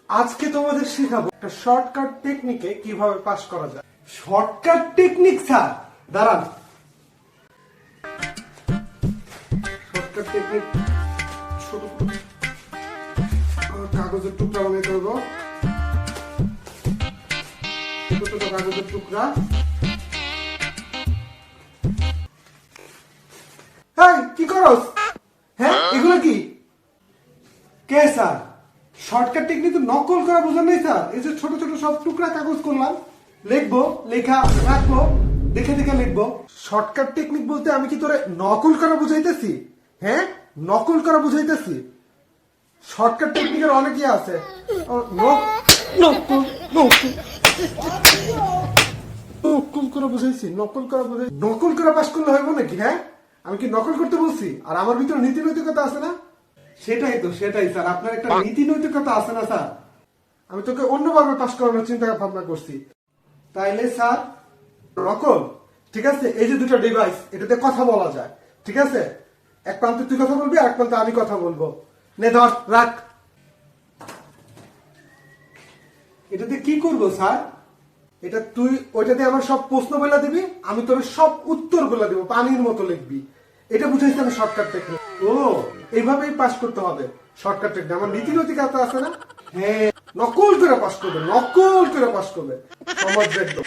আজকে তোমাদের শেখাবো একটা শর্টকাট টেকনিকে কিভাবে পাস করা যায়। শর্টকাট টেকনিক স্যার, দাঁড়ান। শর্টকাট টেকনিক, ছোট কাগজের টুকরা বানাইতে হবে। ছোট ছোট কাগজের টুকরা। হ্যাঁ, কি করস? হ্যাঁ, এগুলো কি? কে স্যার? শর্টকাট টেকনিক তো নকল করা বোঝেন নাই স্যার। এই যে ছোট ছোট সব টুকরা কাগজ করলাম, লিখবো, লেখা রাখবো, দেখে দেখে লিখবো। শর্টকাট টেকনিক বলতে আমি কি তোরে নকল করা বুঝাইতেছি? হ্যাঁ, নকল করা বুঝাইতেছি? শর্টকাট টেকনিকের অনেকই আছে। নকল নকল নকল করা বুঝাইছি, নকল করা বুঝাই। নকল করা পাস করলে হইব নাকি? হ্যাঁ, আমি কি নকল করতে বলছি? আর আমার ভিতরে নীতি নৈতিকতা আছে না? সেটাই তো, সেটাই স্যার। আপনার একটা নীতি নৈতিকতা আছে না স্যার? আমি তোকে অন্যভাবে পাস করানোর চিন্তা ভাবনা করছি। তাইলে স্যার নকল, ঠিক আছে। এই যে দুটো ডিভাইস, এটাতে কথা বলা যায়, ঠিক আছে। এক প্রান্তে তুই কথা বলবি, আর এক প্রান্তে আমি কথা বলবো। নে ধর, রাখ। এটাতে কি করবো স্যার? এটা তুই ওইটাতে আমার সব প্রশ্ন বলে দিবি, আমি তোর সব উত্তর বলে দিব, পানির মতো লিখবি। এটা বুঝাইছি আমি শর্টকাট টেকনিক। ও, এইভাবেই পাস করতে হবে শর্টকাট টেকনিক। আমার নীতি নৈতিকতা আছে না? হ্যাঁ, নকল করে পাস করবে, নকল করে পাস করবে। সমাজ একদম